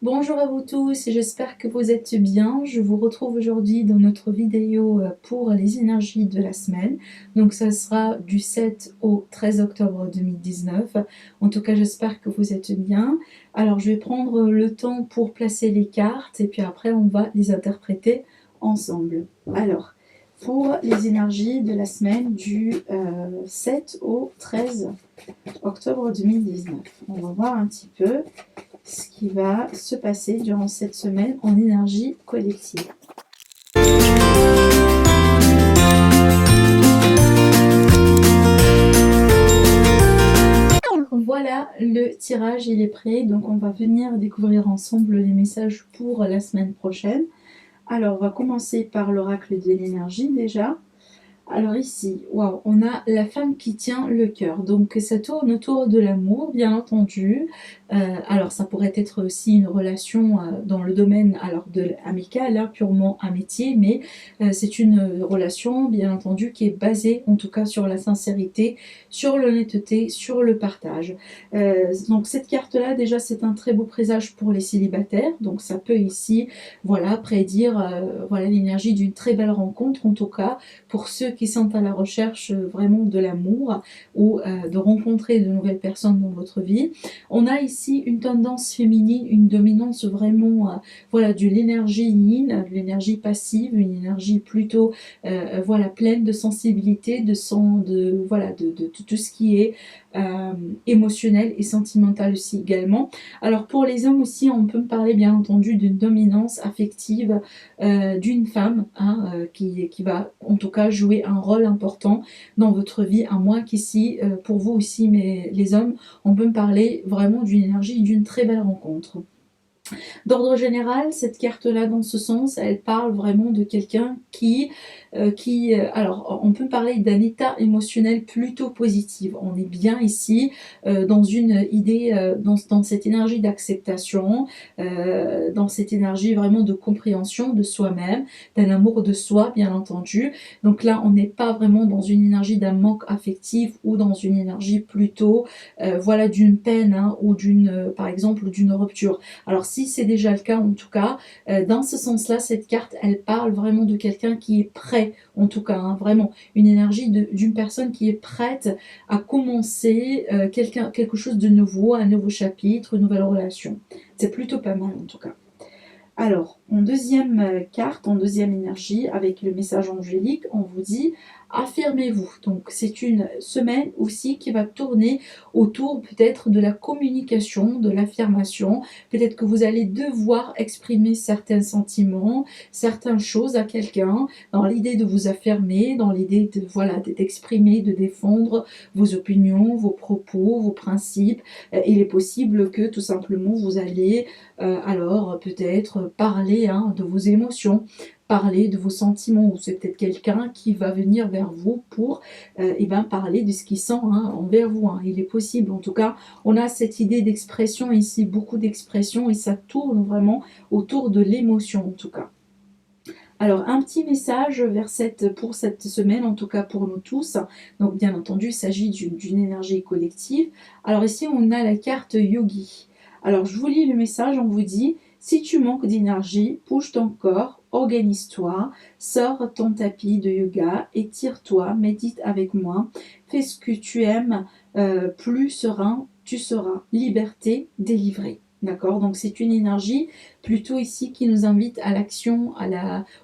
Bonjour à vous tous, j'espère que vous êtes bien. Je vous retrouve aujourd'hui dans notre vidéo pour les énergies de la semaine. Donc ça sera du 7 au 13 octobre 2019. En tout cas, j'espère que vous êtes bien. Alors je vais prendre le temps pour placer les cartes et puis après on va les interpréter ensemble. Alors, pour les énergies de la semaine du 7 au 13 octobre 2019, on va voir un petit peu ce qui va se passer durant cette semaine en énergie collective. Voilà, le tirage il est prêt, donc on va venir découvrir ensemble les messages pour la semaine prochaine. Alors on va commencer par l'oracle de l'énergie déjà. Alors ici, waouh, on a la femme qui tient le cœur. Donc ça tourne autour de l'amour, bien entendu. Alors ça pourrait être aussi une relation dans le domaine de amical, hein, purement amitié, mais c'est une relation, bien entendu, qui est basée en tout cas sur la sincérité, sur l'honnêteté, sur le partage. Donc cette carte-là, déjà, c'est un très beau présage pour les célibataires. Donc ça peut ici, voilà, prédire voilà, l'énergie d'une très belle rencontre, en tout cas pour ceux qui sont à la recherche vraiment de l'amour ou de rencontrer de nouvelles personnes dans votre vie. On a ici une tendance féminine, une dominance vraiment voilà, de l'énergie yin, de l'énergie passive, une énergie plutôt voilà, pleine de sensibilité, de tout ce qui est émotionnel et sentimental aussi également. Alors pour les hommes aussi, on peut me parler bien entendu d'une dominance affective d'une femme hein, qui va en tout cas jouer un rôle important dans votre vie, à moins qu'ici, pour vous aussi, mais les hommes, on peut me parler vraiment d'une énergie, d'une très belle rencontre. D'ordre général, cette carte-là, dans ce sens, elle parle vraiment de quelqu'un alors, on peut parler d'un état émotionnel plutôt positif. On est bien ici dans une idée, dans cette énergie d'acceptation, dans cette énergie vraiment de compréhension de soi-même, d'un amour de soi, bien entendu. Donc là, on n'est pas vraiment dans une énergie d'un manque affectif ou dans une énergie plutôt, voilà, d'une peine hein, ou par exemple, d'une rupture. Alors si c'est déjà le cas en tout cas, dans ce sens-là, cette carte, elle parle vraiment de quelqu'un qui est prêt, en tout cas, hein, vraiment une énergie d'une personne qui est prête à commencer quelque chose de nouveau, un nouveau chapitre, une nouvelle relation. C'est plutôt pas mal en tout cas. Alors, en deuxième carte, en deuxième énergie, avec le message angélique, on vous dit affirmez-vous. Donc, c'est une semaine aussi qui va tourner autour peut-être de la communication, de l'affirmation. Peut-être que vous allez devoir exprimer certains sentiments, certaines choses à quelqu'un, dans l'idée de vous affirmer, dans l'idée de voilà d'exprimer, de défendre vos opinions, vos propos, vos principes. Il est possible que tout simplement vous allez alors peut-être parler hein, de vos émotions, parler de vos sentiments, ou c'est peut-être quelqu'un qui va venir vers vous pour parler de ce qu'il sent hein, envers vous. Hein. Il est possible, en tout cas, on a cette idée d'expression ici, beaucoup d'expression, et ça tourne vraiment autour de l'émotion en tout cas. Alors, un petit message pour cette semaine, en tout cas pour nous tous. Donc, bien entendu, il s'agit d'une énergie collective. Alors ici, on a la carte Yogi. Alors, je vous lis le message, on vous dit, si tu manques d'énergie, bouge ton corps, organise-toi, sors ton tapis de yoga, étire-toi, médite avec moi, fais ce que tu aimes, plus serein, tu seras. Liberté, délivrée. D'accord, donc c'est une énergie plutôt ici qui nous invite à l'action,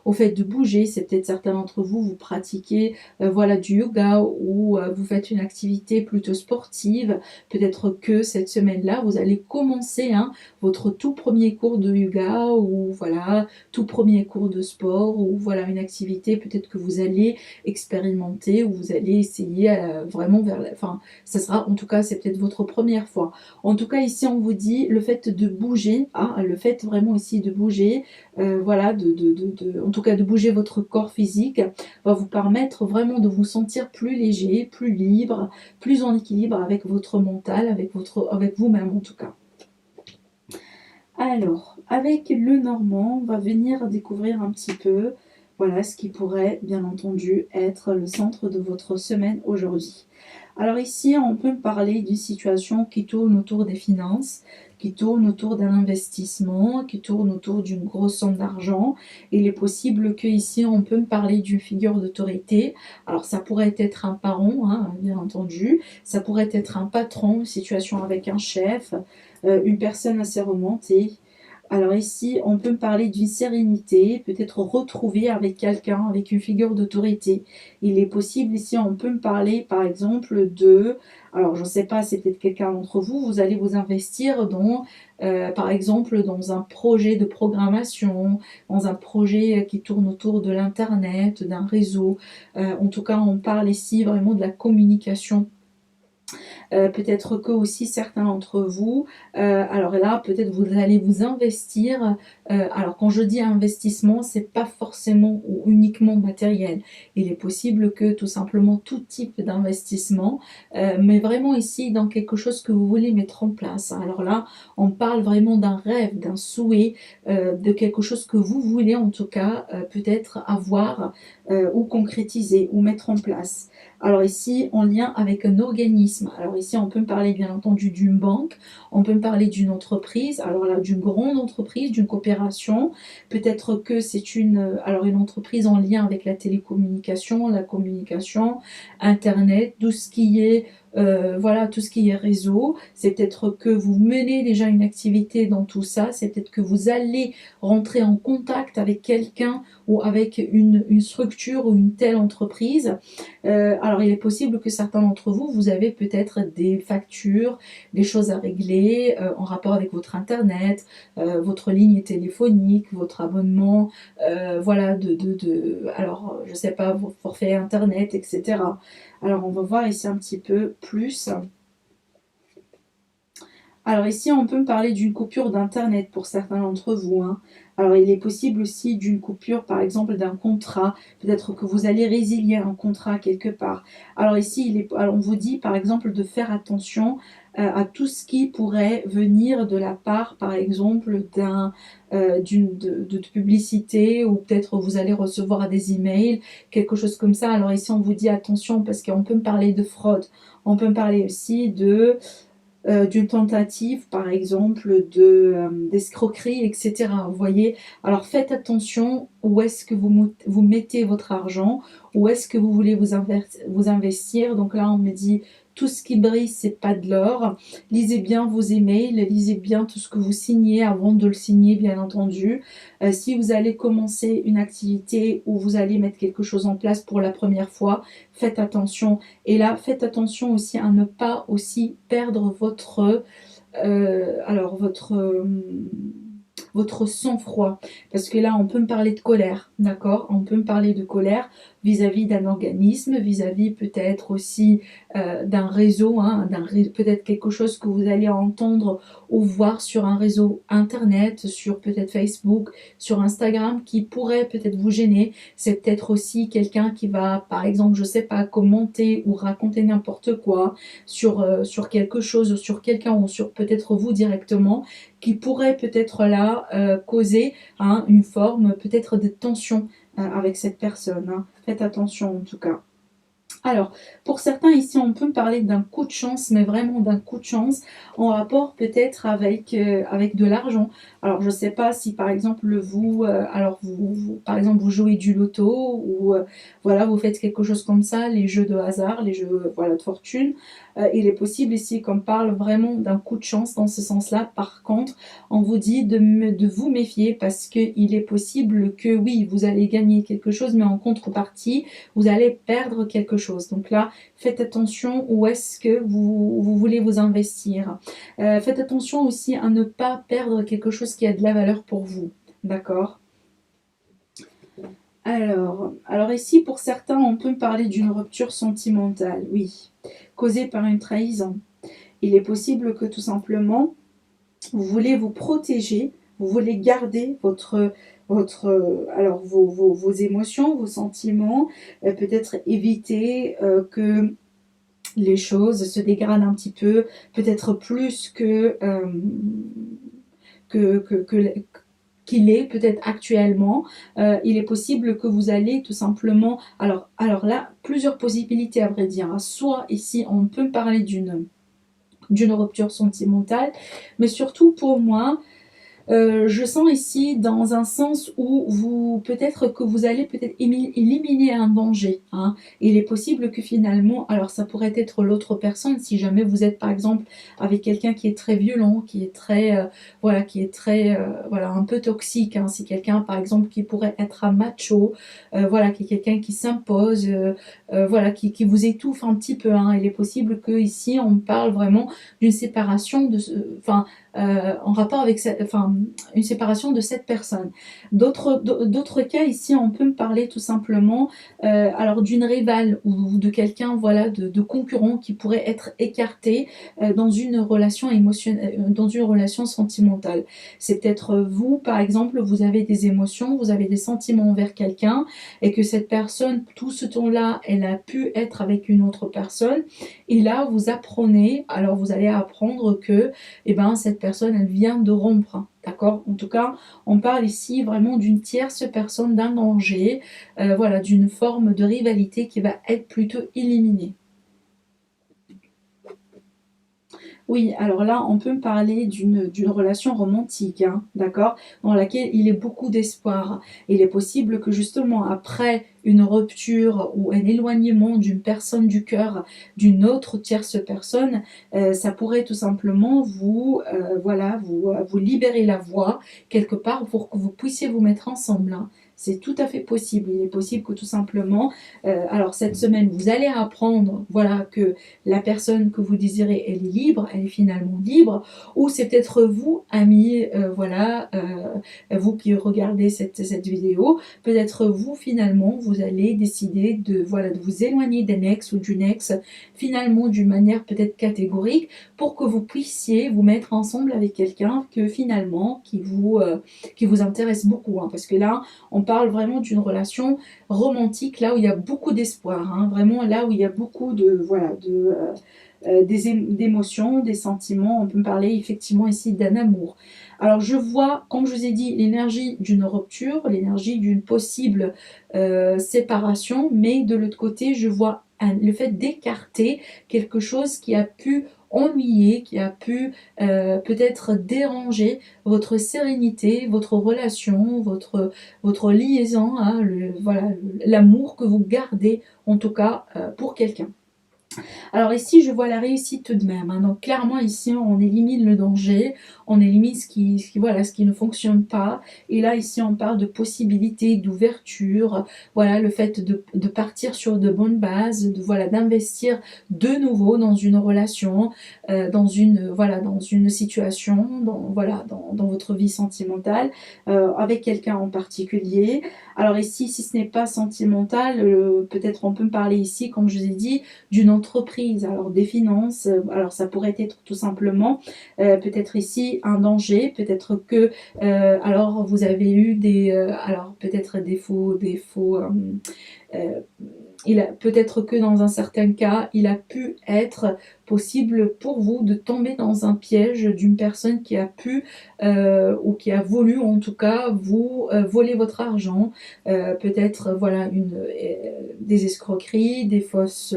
au fait de bouger. C'est peut-être certains d'entre vous, vous pratiquez voilà, du yoga ou vous faites une activité plutôt sportive. Peut-être que cette semaine-là, vous allez commencer hein, votre tout premier cours de yoga ou voilà, tout premier cours de sport ou voilà une activité peut-être que vous allez expérimenter ou vous allez essayer vraiment enfin, ça sera en tout cas, c'est peut-être votre première fois. En tout cas, ici, on vous dit le fait de bouger, hein, le fait vraiment ici de bouger, voilà, en tout cas de bouger votre corps physique, va vous permettre vraiment de vous sentir plus léger, plus libre, plus en équilibre avec votre mental, avec vous-même en tout cas. Alors, avec le normand, on va venir découvrir un petit peu, voilà, ce qui pourrait bien entendu être le centre de votre semaine aujourd'hui. Alors ici, on peut parler d'une situation qui tourne autour des finances, qui tourne autour d'un investissement, qui tourne autour d'une grosse somme d'argent. Il est possible que ici, on peut me parler d'une figure d'autorité. Alors ça pourrait être un parent, hein, bien entendu. Ça pourrait être un patron, une situation avec un chef, une personne assez remontée. Alors ici, on peut me parler d'une sérénité, peut-être retrouver avec quelqu'un, avec une figure d'autorité. Il est possible ici, on peut me parler par exemple de, alors je ne sais pas, c'est peut-être quelqu'un d'entre vous, vous allez vous investir dans, par exemple, dans un projet de programmation, dans un projet qui tourne autour de l'Internet, d'un réseau. En tout cas, on parle ici vraiment de la communication. Peut-être que aussi certains d'entre vous, alors là, peut-être vous allez vous investir. Alors quand je dis investissement, c'est pas forcément ou uniquement matériel. Il est possible que tout simplement tout type d'investissement, mais vraiment ici dans quelque chose que vous voulez mettre en place. Alors là, on parle vraiment d'un rêve, d'un souhait, de quelque chose que vous voulez en tout cas peut-être avoir ou concrétiser ou mettre en place. Alors ici, en lien avec un organisme. Alors ici, on peut me parler bien entendu d'une banque, on peut me parler d'une entreprise, alors là, d'une grande entreprise, d'une coopération. Peut-être que c'est une entreprise en lien avec la communication, Internet, tout ce qui est voilà, tout ce qui est réseau. C'est peut-être que vous menez déjà une activité dans tout ça, c'est peut-être que vous allez rentrer en contact avec quelqu'un ou avec une structure ou une telle entreprise. Alors, il est possible que certains d'entre vous, vous avez peut-être des factures, des choses à régler en rapport avec votre Internet, votre ligne téléphonique, votre abonnement, voilà, alors, je sais pas, vos forfaits Internet, etc. Alors, on va voir ici un petit peu plus. Alors ici, on peut me parler d'une coupure d'Internet pour certains d'entre vous, hein. Alors il est possible aussi d'une coupure, par exemple, d'un contrat. Peut-être que vous allez résilier un contrat quelque part. Alors ici, alors, on vous dit, par exemple, de faire attention à tout ce qui pourrait venir de la part, par exemple, de publicité, ou peut-être vous allez recevoir des emails, quelque chose comme ça. Alors ici, on vous dit attention parce qu'on peut me parler de fraude. On peut me parler aussi d'une tentative, par exemple, d'escroquerie, etc. Vous voyez, alors faites attention où est-ce que vous mettez votre argent, où est-ce que vous voulez vous investir. Donc là, on me dit tout ce qui brille, c'est pas de l'or. Lisez bien vos emails, lisez bien tout ce que vous signez avant de le signer, bien entendu. Si vous allez commencer une activité ou vous allez mettre quelque chose en place pour la première fois, faites attention. Et là, faites attention aussi à ne pas aussi perdre alors votre sang-froid. Parce que là, on peut me parler de colère, d'accord? On peut me parler de colère vis-à-vis d'un organisme, vis-à-vis peut-être aussi d'un réseau, hein, peut-être quelque chose que vous allez entendre ou voir sur un réseau internet, sur peut-être Facebook, sur Instagram, qui pourrait peut-être vous gêner. C'est peut-être aussi quelqu'un qui va, par exemple, je sais pas, commenter ou raconter n'importe quoi sur quelque chose, ou sur quelqu'un, ou sur peut-être vous directement, qui pourrait peut-être là causer hein, une forme peut-être de tension avec cette personne, hein. Faites attention en tout cas. Alors, pour certains ici, on peut me parler d'un coup de chance, mais vraiment d'un coup de chance, en rapport peut-être avec de l'argent. Alors, je ne sais pas si par exemple par exemple, vous jouez du loto ou voilà, vous faites quelque chose comme ça, les jeux de hasard, les jeux voilà, de fortune. Il est possible ici qu'on parle vraiment d'un coup de chance dans ce sens-là. Par contre, on vous dit de vous méfier parce qu'il est possible que oui, vous allez gagner quelque chose, mais en contrepartie, vous allez perdre quelque chose. Donc là, faites attention où est-ce que vous voulez vous investir. Faites attention aussi à ne pas perdre quelque chose qui a de la valeur pour vous. D'accord? Alors ici, pour certains, on peut parler d'une rupture sentimentale, oui, causée par une trahison. Il est possible que tout simplement, vous voulez vous protéger, vous voulez garder alors vos émotions, vos sentiments, peut-être éviter que les choses se dégradent un petit peu, peut-être plus que qu'il est peut-être actuellement. Il est possible que vous allez tout simplement, alors là, plusieurs possibilités à vrai dire, hein. Soit ici on peut parler d'une rupture sentimentale, mais surtout pour moi, je sens ici dans un sens où vous peut-être que vous allez peut-être éliminer un danger, hein. Il est possible que finalement, alors ça pourrait être l'autre personne, si jamais vous êtes par exemple avec quelqu'un qui est très violent, qui est très voilà, qui est très voilà, un peu toxique, hein. C'est quelqu'un par exemple qui pourrait être un macho, voilà, qui est quelqu'un qui s'impose, voilà, qui vous étouffe un petit peu, hein. Il est possible que ici on parle vraiment d'une séparation de, enfin en rapport avec enfin, une séparation de cette personne. D'autres cas ici, on peut me parler tout simplement alors d'une rivale ou de quelqu'un voilà de concurrent qui pourrait être écarté dans une relation émotionnelle, dans une relation sentimentale. C'est peut-être vous, par exemple, vous avez des émotions, vous avez des sentiments envers quelqu'un et que cette personne, tout ce temps-là, elle a pu être avec une autre personne. Et là, vous apprenez, alors vous allez apprendre que eh ben, cette personne, elle vient de rompre, hein, d'accord? En tout cas, on parle ici vraiment d'une tierce personne, d'un danger, voilà, d'une forme de rivalité qui va être plutôt éliminée. Oui, alors là, on peut me parler d'une relation romantique, hein, d'accord, dans laquelle il est beaucoup d'espoir. Il est possible que justement après une rupture ou un éloignement d'une personne du cœur, d'une autre tierce personne, ça pourrait tout simplement vous, voilà, vous libérer la voie quelque part pour que vous puissiez vous mettre ensemble, hein. C'est tout à fait possible. Il est possible que tout simplement, alors cette semaine, vous allez apprendre, voilà, que la personne que vous désirez, elle est libre, elle est finalement libre, ou c'est peut-être vous, amis, voilà, vous qui regardez cette vidéo, peut-être vous finalement, vous allez décider de, voilà, de vous éloigner d'un ex ou d'une ex, finalement d'une manière peut-être catégorique, pour que vous puissiez vous mettre ensemble avec quelqu'un que finalement, qui vous intéresse beaucoup, hein, parce que là, on parle vraiment d'une relation romantique, là où il y a beaucoup d'espoir, hein, vraiment là où il y a beaucoup de, voilà, d'émotions, des sentiments. On peut me parler effectivement ici d'un amour. Alors je vois, comme je vous ai dit, l'énergie d'une rupture, l'énergie d'une possible séparation, mais de l'autre côté, je vois le fait d'écarter quelque chose qui a pu ennuyer, qui a pu peut-être déranger votre sérénité, votre relation, votre liaison, hein, voilà, l'amour que vous gardez en tout cas pour quelqu'un. Alors ici, je vois la réussite tout de même, hein. Donc clairement ici, on élimine le danger, on élimine voilà, ce qui ne fonctionne pas. Et là, ici, on parle de possibilités, d'ouverture, voilà, le fait de partir sur de bonnes bases, voilà, d'investir de nouveau dans une relation, voilà, dans une situation, voilà, dans votre vie sentimentale, avec quelqu'un en particulier. Alors ici, si ce n'est pas sentimental, peut-être on peut me parler ici, comme je vous ai dit, d'une entreprise, alors des finances, alors ça pourrait être tout simplement peut-être ici un danger, peut-être que alors vous avez eu alors peut-être des faux euh, il a peut-être que dans un certain cas, il a pu être possible pour vous de tomber dans un piège d'une personne qui a pu ou qui a voulu en tout cas vous voler votre argent, peut-être voilà des escroqueries, des fausses,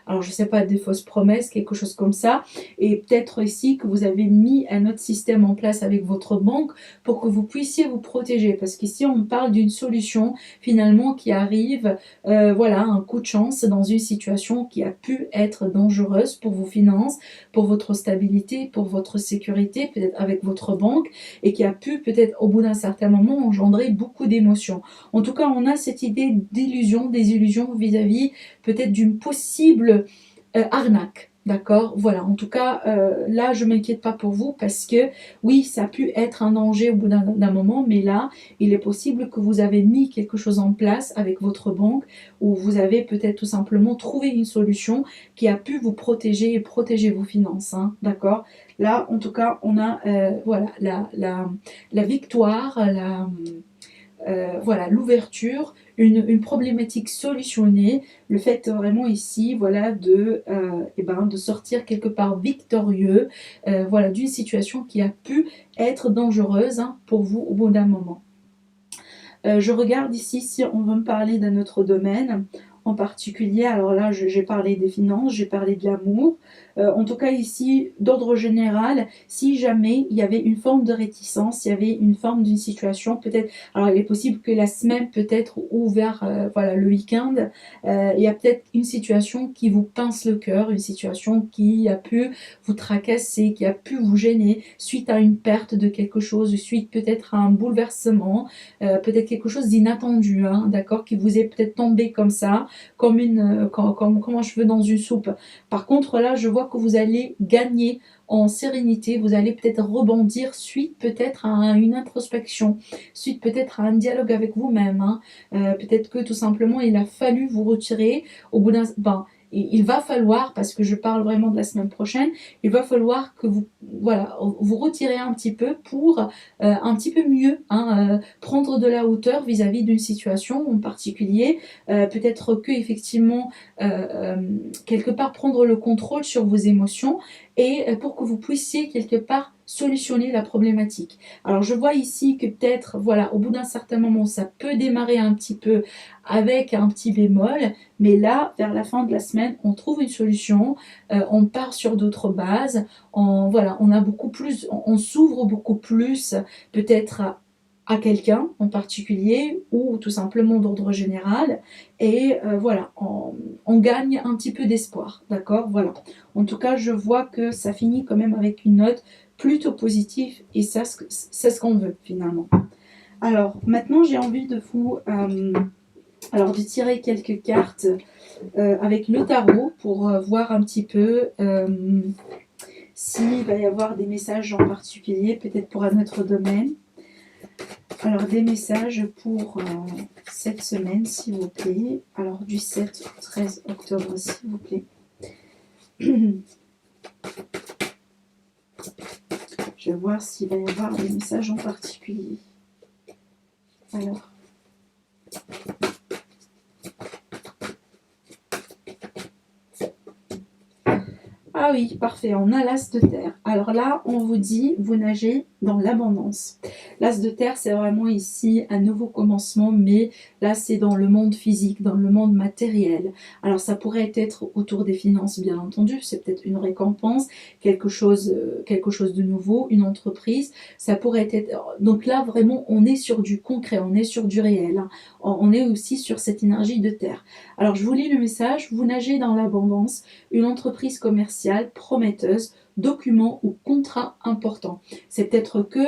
alors je sais pas, des fausses promesses, quelque chose comme ça, et peut-être ici que vous avez mis un autre système en place avec votre banque pour que vous puissiez vous protéger, parce qu'ici on parle d'une solution finalement qui arrive voilà, un coup de chance dans une situation qui a pu être dangereuse pour vos finances, pour votre stabilité, pour votre sécurité, peut-être avec votre banque, et qui a pu peut-être au bout d'un certain moment engendrer beaucoup d'émotions. En tout cas, on a cette idée d'illusion, des illusions vis-à-vis peut-être d'une possible arnaque. D'accord, voilà, en tout cas, là, je ne m'inquiète pas pour vous parce que oui, ça a pu être un danger au bout d'un moment, mais là, il est possible que vous avez mis quelque chose en place avec votre banque ou vous avez peut-être tout simplement trouvé une solution qui a pu vous protéger et protéger vos finances, hein, d'accord. Là, en tout cas, on a voilà, la victoire, voilà, l'ouverture, une problématique solutionnée, le fait vraiment ici, voilà, de sortir quelque part victorieux, voilà, d'une situation qui a pu être dangereuse hein, pour vous au bout d'un moment. Je regarde ici si on veut me parler d'un autre domaine en particulier. Alors là, j'ai parlé des finances, j'ai parlé de l'amour. En tout cas ici, d'ordre général, si jamais il y avait une forme de réticence, il y avait une forme d'une situation, peut-être, alors il est possible que la semaine peut-être ou vers voilà, le week-end, il y a peut-être une situation qui vous pince le cœur, une situation qui a pu vous tracasser, qui a pu vous gêner suite à une perte de quelque chose, suite peut-être à un bouleversement, peut-être quelque chose d'inattendu, hein, d'accord, qui vous est peut-être tombé comme ça, comme un cheveu dans une soupe. Par contre, là, je vois que vous allez gagner en sérénité, vous allez peut-être rebondir suite peut-être à une introspection, suite peut-être à un dialogue avec vous-même, hein. Peut-être que tout simplement il a fallu vous retirer au bout d'un... Ben, il va falloir, parce que je parle vraiment de la semaine prochaine, il va falloir que vous, voilà, vous retirez un petit peu pour un petit peu mieux hein, prendre de la hauteur vis-à-vis d'une situation en particulier, peut-être que effectivement quelque part prendre le contrôle sur vos émotions et pour que vous puissiez quelque part solutionner la problématique. Alors je vois ici que peut-être voilà au bout d'un certain moment ça peut démarrer un petit peu avec un petit bémol, mais là vers la fin de la semaine on trouve une solution, on part sur d'autres bases, voilà, on a beaucoup plus, on s'ouvre beaucoup plus peut-être à quelqu'un en particulier ou tout simplement d'ordre général et voilà, on gagne un petit peu d'espoir, d'accord, voilà. En tout cas, je vois que ça finit quand même avec une note plutôt positive et ça, c'est ce qu'on veut finalement. Alors maintenant, j'ai envie de vous alors de tirer quelques cartes avec le tarot pour voir un petit peu s'il va y avoir des messages en particulier, peut-être pour un autre domaine. Alors, des messages pour cette semaine, s'il vous plaît. Alors, du 7 au 13 octobre, s'il vous plaît. Je vais voir s'il va y avoir des messages en particulier. Alors. Ah oui, parfait, on a l'as de terre. Alors là, on vous dit, vous nagez dans l'abondance. L'as de terre, c'est vraiment ici un nouveau commencement, mais là, c'est dans le monde physique, dans le monde matériel. Alors, ça pourrait être autour des finances, bien entendu, c'est peut-être une récompense, quelque chose de nouveau, une entreprise. Ça pourrait être... Donc là, vraiment, on est sur du concret, on est sur du réel. Hein. On est aussi sur cette énergie de terre. Alors, je vous lis le message, vous nagez dans l'abondance, une entreprise commerciale prometteuse, document ou contrat important. C'est peut-être que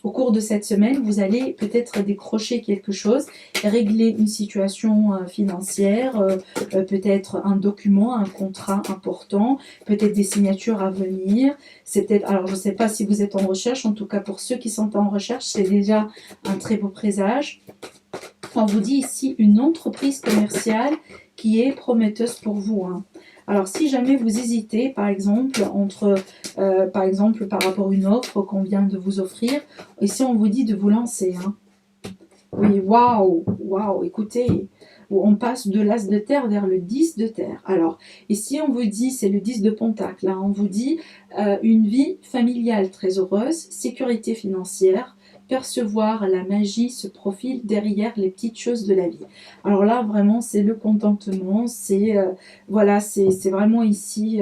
au cours de cette semaine, vous allez peut-être décrocher quelque chose, régler une situation financière, peut-être un document, un contrat important, peut-être des signatures à venir. C'est peut-être, alors je ne sais pas si vous êtes en recherche, en tout cas pour ceux qui sont en recherche, c'est déjà un très beau présage. On vous dit ici une entreprise commerciale qui est prometteuse pour vous. Hein. Alors, si jamais vous hésitez, par exemple, par rapport à une offre qu'on vient de vous offrir, ici on vous dit de vous lancer. Hein. Oui, waouh, écoutez, on passe de l'as de terre vers le 10 de terre. Alors, ici on vous dit, c'est le 10 de pentacle, hein, on vous dit une vie familiale très heureuse, sécurité financière, percevoir la magie se profile derrière les petites choses de la vie. Alors là, vraiment, c'est le contentement, c'est voilà, c'est vraiment ici...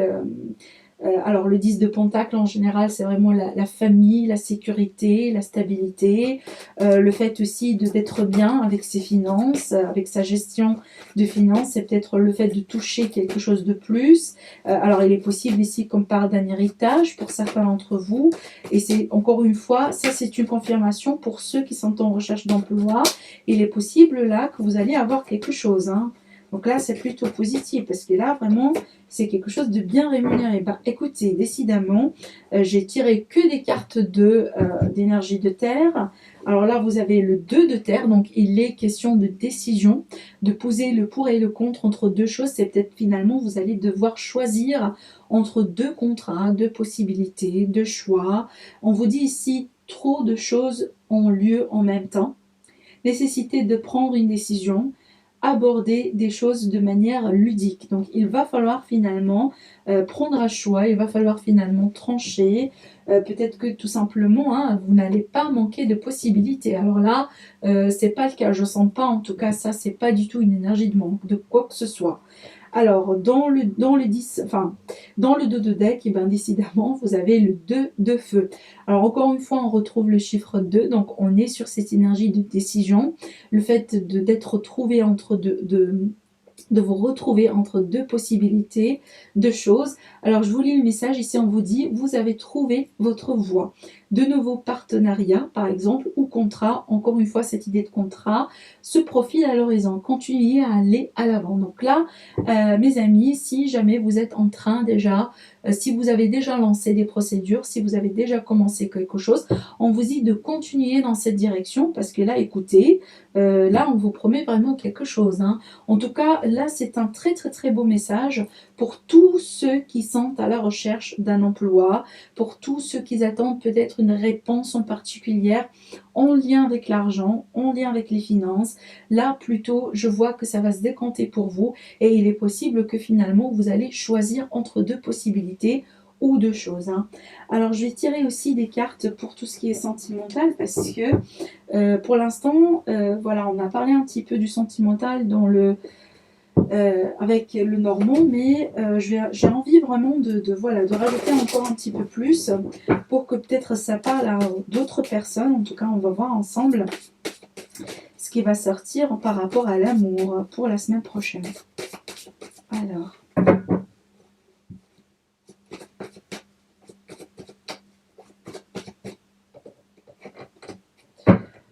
alors le 10 de pentacle en général c'est vraiment la famille, la sécurité, la stabilité, le fait aussi d'être bien avec ses finances, avec sa gestion de finances, c'est peut-être le fait de toucher quelque chose de plus. Alors il est possible ici qu'on parle d'un héritage pour certains d'entre vous et c'est encore une fois, ça c'est une confirmation pour ceux qui sont en recherche d'emploi. Il est possible là que vous allez avoir quelque chose, hein. Donc là, c'est plutôt positif parce que là, vraiment, c'est quelque chose de bien rémunéré. Bah, écoutez, décidément, j'ai tiré que des cartes d'énergie de terre. Alors là, vous avez le 2 de terre, donc il est question de décision, de poser le pour et le contre entre deux choses. C'est peut-être finalement, vous allez devoir choisir entre deux contrats, deux possibilités, deux choix. On vous dit ici trop de choses ont lieu en même temps, nécessité de prendre une décision, aborder des choses de manière ludique. Donc il va falloir finalement prendre un choix, il va falloir finalement trancher. Peut-être que tout simplement, hein, vous n'allez pas manquer de possibilités. Alors là, c'est pas le cas. Je sens pas, en tout cas, ça, c'est pas du tout une énergie de manque de quoi que ce soit. Alors, dans le dos de deck, et ben, décidément, vous avez le 2 de feu. Alors, encore une fois, on retrouve le chiffre 2, donc on est sur cette énergie de décision, le fait d'être trouvé entre de vous retrouver entre deux possibilités, deux choses. Alors, je vous lis le message. Ici, on vous dit, vous avez trouvé votre voie. De nouveaux partenariats, par exemple, ou contrat. Encore une fois, cette idée de contrat se profile à l'horizon. Continuez à aller à l'avant. Donc là, mes amis, si jamais vous êtes en train déjà, si vous avez déjà lancé des procédures, si vous avez déjà commencé quelque chose, on vous dit de continuer dans cette direction parce que là, écoutez, là, on vous promet vraiment quelque chose, hein. En tout cas, là, c'est un très très très beau message pour tous ceux qui sont à la recherche d'un emploi, pour tous ceux qui attendent peut-être une réponse en particulière en lien avec l'argent, en lien avec les finances. Là, plutôt, je vois que ça va se décanter pour vous et il est possible que finalement, vous allez choisir entre deux possibilités ou deux choses, hein. Alors, je vais tirer aussi des cartes pour tout ce qui est sentimental parce que pour l'instant, voilà, on a parlé un petit peu du sentimental avec le normand, mais j'ai envie vraiment voilà, de rajouter encore un petit peu plus pour que peut-être ça parle à d'autres personnes. En tout cas, on va voir ensemble ce qui va sortir par rapport à l'amour pour la semaine prochaine. Alors.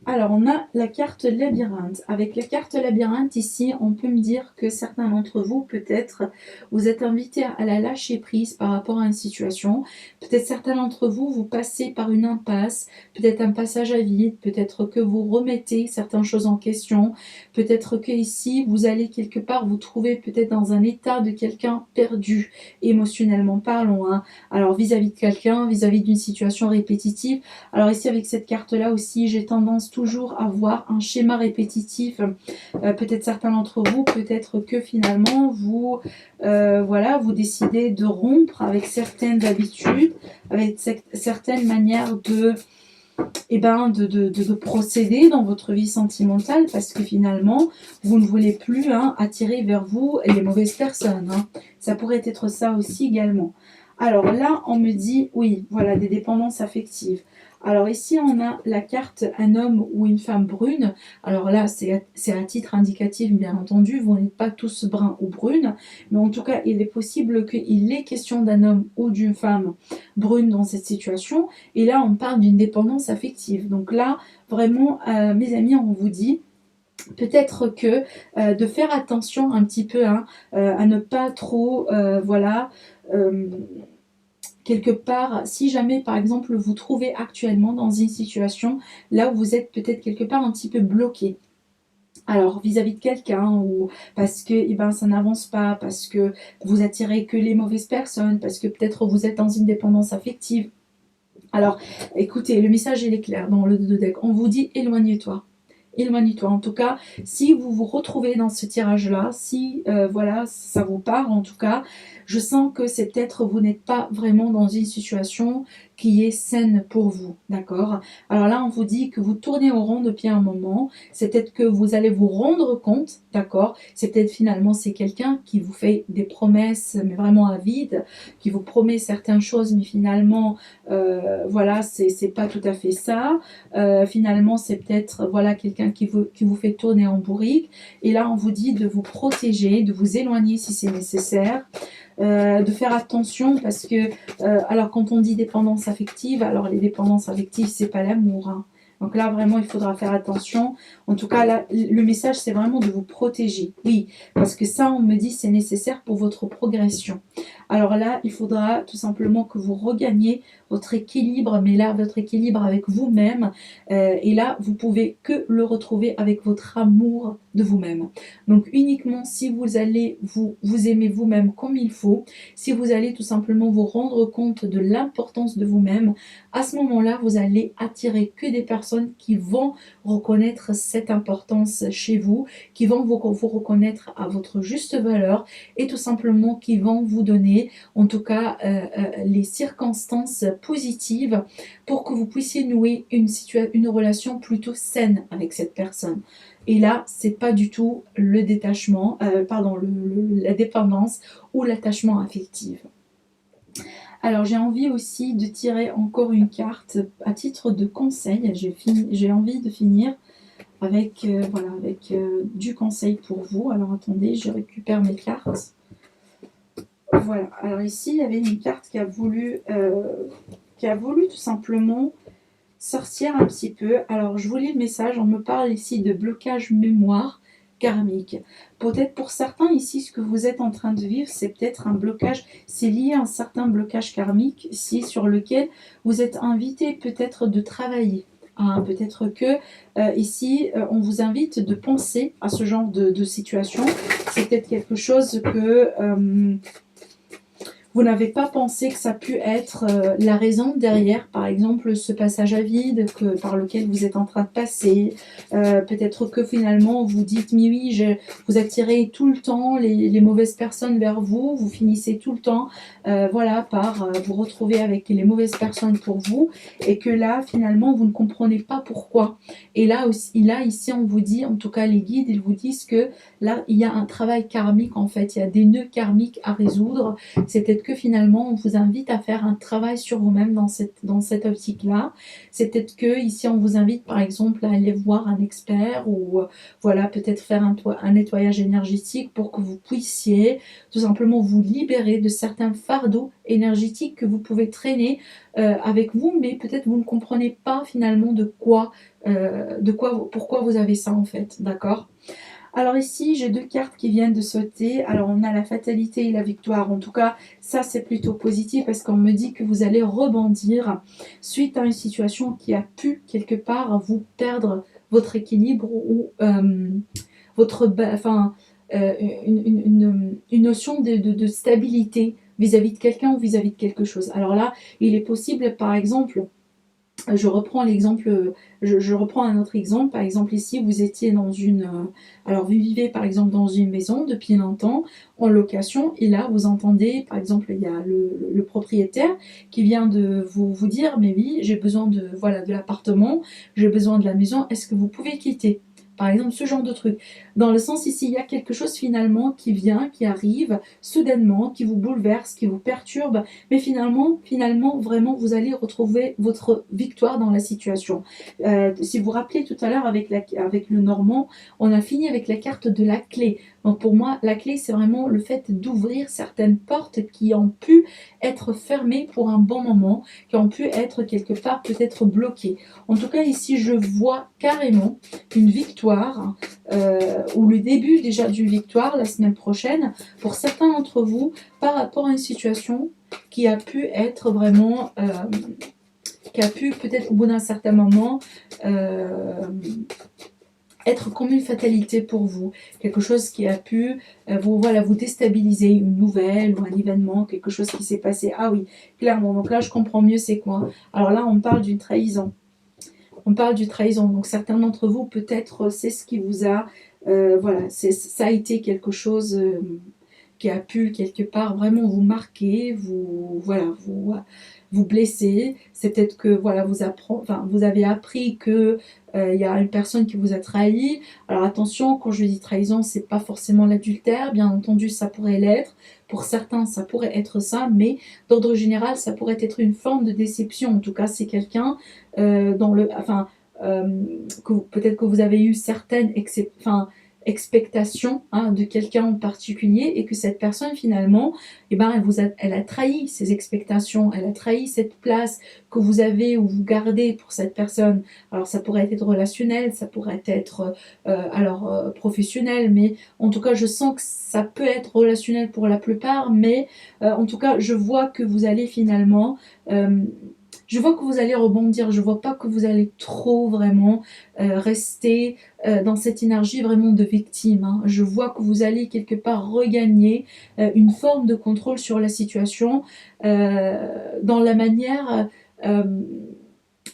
Alors, on a la carte labyrinthe. Avec la carte labyrinthe, ici, on peut me dire que certains d'entre vous, peut-être, vous êtes invités à la lâcher prise par rapport à une situation. Peut-être certains d'entre vous, vous passez par une impasse, peut-être un passage à vide, peut-être que vous remettez certaines choses en question, peut-être que ici, vous allez quelque part vous trouver peut-être dans un état de quelqu'un perdu, émotionnellement parlant, hein. Alors, vis-à-vis de quelqu'un, vis-à-vis d'une situation répétitive. Alors ici, avec cette carte-là aussi, j'ai tendance toujours à voir un schéma répétitif. Peut-être certains d'entre vous, peut-être que finalement, vous, voilà, vous décidez de rompre avec certaines habitudes, avec certaines manières de procéder dans votre vie sentimentale parce que finalement, vous ne voulez plus, hein, attirer vers vous les mauvaises personnes, hein. Ça pourrait être ça aussi également. Alors là, on me dit, oui, voilà, des dépendances affectives. Alors ici, on a la carte un homme ou une femme brune. Alors là, c'est à titre indicatif, bien entendu. Vous n'êtes pas tous bruns ou brunes. Mais en tout cas, il est possible qu'il est question d'un homme ou d'une femme brune dans cette situation. Et là, on parle d'une dépendance affective. Donc là, vraiment, mes amis, on vous dit peut-être que de faire attention un petit peu, hein, à ne pas trop, voilà, quelque part, si jamais par exemple vous trouvez actuellement dans une situation là où vous êtes peut-être quelque part un petit peu bloqué. Alors vis-à-vis de quelqu'un ou parce que eh ben, ça n'avance pas, parce que vous attirez que les mauvaises personnes, parce que peut-être vous êtes dans une dépendance affective. Alors écoutez, le message il est clair dans le deck. On vous dit éloigne-toi. Éloigne-toi. En tout cas, si vous vous retrouvez dans ce tirage-là, si voilà, ça vous parle en tout cas, je sens que c'est peut-être vous n'êtes pas vraiment dans une situation qui est saine pour vous, d'accord? Alors là, on vous dit que vous tournez au rond depuis un moment, c'est peut-être que vous allez vous rendre compte, d'accord? C'est peut-être finalement c'est quelqu'un qui vous fait des promesses, mais vraiment à vide, qui vous promet certaines choses, mais finalement, voilà, c'est pas tout à fait ça. Finalement, c'est peut-être voilà quelqu'un qui vous fait tourner en bourrique. Et là, on vous dit de vous protéger, de vous éloigner si c'est nécessaire. De faire attention parce que alors quand on dit dépendance affective, alors les dépendances affectives c'est pas l'amour, hein. Donc là vraiment il faudra faire attention. En tout cas là, le message c'est vraiment de vous protéger, oui, parce que ça on me dit c'est nécessaire pour votre progression. Alors là il faudra tout simplement que vous regagniez votre équilibre, mais là votre équilibre avec vous-même, et là vous pouvez que le retrouver avec votre amour de vous-même. Donc uniquement si vous allez vous aimer vous-même comme il faut, si vous allez tout simplement vous rendre compte de l'importance de vous-même, à ce moment-là, vous allez attirer que des personnes qui vont reconnaître cette importance chez vous, qui vont vous reconnaître à votre juste valeur et tout simplement qui vont vous donner en tout cas les circonstances positives pour que vous puissiez nouer une relation plutôt saine avec cette personne. Et là, c'est pas du tout le détachement, la dépendance ou l'attachement affectif. Alors j'ai envie aussi de tirer encore une carte à titre de conseil. J'ai envie de finir avec, du conseil pour vous. Alors attendez, je récupère mes cartes. Voilà, alors ici il y avait une carte qui a voulu tout simplement sortir un petit peu. Alors je vous lis le message, on me parle ici de blocage mémoire karmique. Peut-être pour certains ici, ce que vous êtes en train de vivre, c'est peut-être un blocage, c'est lié à un certain blocage karmique ici sur lequel vous êtes invité peut-être de travailler. Peut-être que ici, on vous invite de penser à ce genre de situation. C'est peut-être quelque chose que vous n'avez pas pensé que ça pu être la raison derrière, par exemple, ce passage à vide par lequel vous êtes en train de passer. Peut-être que finalement, vous dites, mais oui, vous attirez tout le temps les mauvaises personnes vers vous, vous finissez tout le temps par vous retrouver avec les mauvaises personnes pour vous, et que là, finalement, vous ne comprenez pas pourquoi. Et là, ici, on vous dit, en tout cas les guides, ils vous disent que là, il y a un travail karmique, en fait, il y a des nœuds karmiques à résoudre. C'est peut-être que finalement, on vous invite à faire un travail sur vous-même dans cette optique-là. C'est peut-être que ici, on vous invite, par exemple, à aller voir un expert ou peut-être faire un nettoyage énergétique pour que vous puissiez tout simplement vous libérer de certains fardeaux énergétiques que vous pouvez traîner avec vous, mais peut-être vous ne comprenez pas finalement pourquoi vous avez ça en fait, d'accord ? Alors ici, j'ai deux cartes qui viennent de sauter. Alors on a la fatalité et la victoire. En tout cas, ça c'est plutôt positif parce qu'on me dit que vous allez rebondir suite à une situation qui a pu quelque part vous perdre votre équilibre ou une notion de stabilité vis-à-vis de quelqu'un ou vis-à-vis de quelque chose. Alors là, il est possible par exemple... Je reprends un autre exemple. Par exemple, ici, vous étiez dans alors, vous vivez par exemple dans une maison depuis longtemps, en location, et là, vous entendez, par exemple, il y a le propriétaire qui vient de vous dire, mais oui, j'ai besoin de l'appartement, j'ai besoin de la maison, est-ce que vous pouvez quitter ? Par exemple, ce genre de truc. Dans le sens ici, il y a quelque chose finalement qui vient, qui arrive soudainement, qui vous bouleverse, qui vous perturbe, mais finalement, vraiment, vous allez retrouver votre victoire dans la situation. Si vous vous rappelez tout à l'heure avec le Normand, on a fini avec la carte de la clé. Donc pour moi, la clé, c'est vraiment le fait d'ouvrir certaines portes qui ont pu être fermées pour un bon moment, qui ont pu être quelque part peut-être bloquées. En tout cas, ici, je vois carrément une victoire, ou le début déjà d'une victoire la semaine prochaine, pour certains d'entre vous, par rapport à une situation qui a pu être vraiment, qui a pu peut-être au bout d'un certain moment être comme une fatalité pour vous, quelque chose qui a pu vous déstabiliser, une nouvelle ou un événement, quelque chose qui s'est passé. Ah oui, clairement, donc là je comprends mieux c'est quoi. Alors là on parle d'une trahison. On parle d'une trahison, donc certains d'entre vous peut-être c'est ce qui vous a, ça a été quelque chose qui a pu quelque part vraiment vous marquer, vous blesser. C'est peut-être que vous avez appris que il y a une personne qui vous a trahi. Alors attention, quand je dis trahison, c'est pas forcément l'adultère, bien entendu ça pourrait l'être. Pour certains, ça pourrait être ça, mais d'ordre général, ça pourrait être une forme de déception. En tout cas, c'est quelqu'un peut-être que vous avez eu certaines expectations de quelqu'un en particulier et que cette personne finalement elle a trahi ses expectations, elle a trahi cette place que vous avez ou vous gardez pour cette personne. Alors ça pourrait être relationnel, ça pourrait être professionnel, mais en tout cas je sens que ça peut être relationnel pour la plupart, mais en tout cas je vois que vous allez finalement Je vois que vous allez rebondir, je vois pas que vous allez trop vraiment rester dans cette énergie vraiment de victime, hein. Je vois que vous allez quelque part regagner une forme de contrôle sur la situation, dans la manière,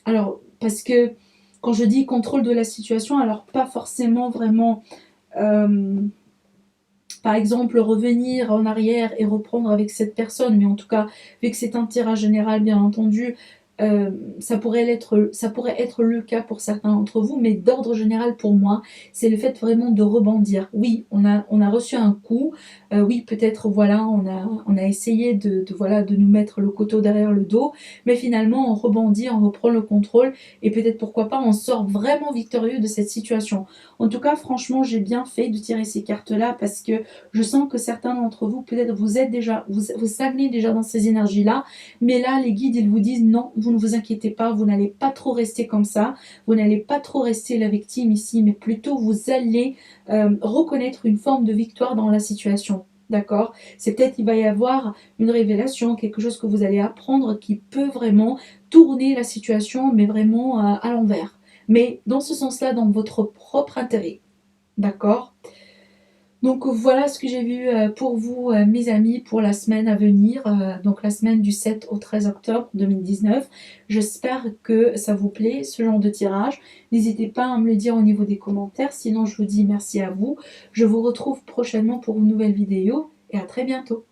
alors parce que quand je dis contrôle de la situation, alors pas forcément vraiment, euh, par exemple, revenir en arrière et reprendre avec cette personne, mais en tout cas, vu que c'est un tirage général, bien entendu, ça pourrait être le cas pour certains d'entre vous, mais d'ordre général pour moi, c'est le fait vraiment de rebondir. Oui, on a reçu un coup, oui, peut-être, voilà, on a essayé voilà, de nous mettre le couteau derrière le dos, mais finalement, on rebondit, on reprend le contrôle, et peut-être, pourquoi pas, on sort vraiment victorieux de cette situation. En tout cas, franchement, j'ai bien fait de tirer ces cartes-là, parce que je sens que certains d'entre vous, peut-être vous êtes déjà, vous stagnez déjà dans ces énergies-là, mais là, les guides, ils vous disent non, vous ne vous inquiétez pas, vous n'allez pas trop rester comme ça, vous n'allez pas trop rester la victime ici, mais plutôt vous allez reconnaître une forme de victoire dans la situation. D'accord? C'est peut-être qu'il va y avoir une révélation, quelque chose que vous allez apprendre qui peut vraiment tourner la situation, mais vraiment à l'envers. Mais dans ce sens-là, dans votre propre intérêt. D'accord? Donc voilà ce que j'ai vu pour vous, mes amis, pour la semaine à venir, donc la semaine du 7 au 13 octobre 2019. J'espère que ça vous plaît, ce genre de tirage. N'hésitez pas à me le dire au niveau des commentaires, sinon je vous dis merci à vous. Je vous retrouve prochainement pour une nouvelle vidéo et à très bientôt.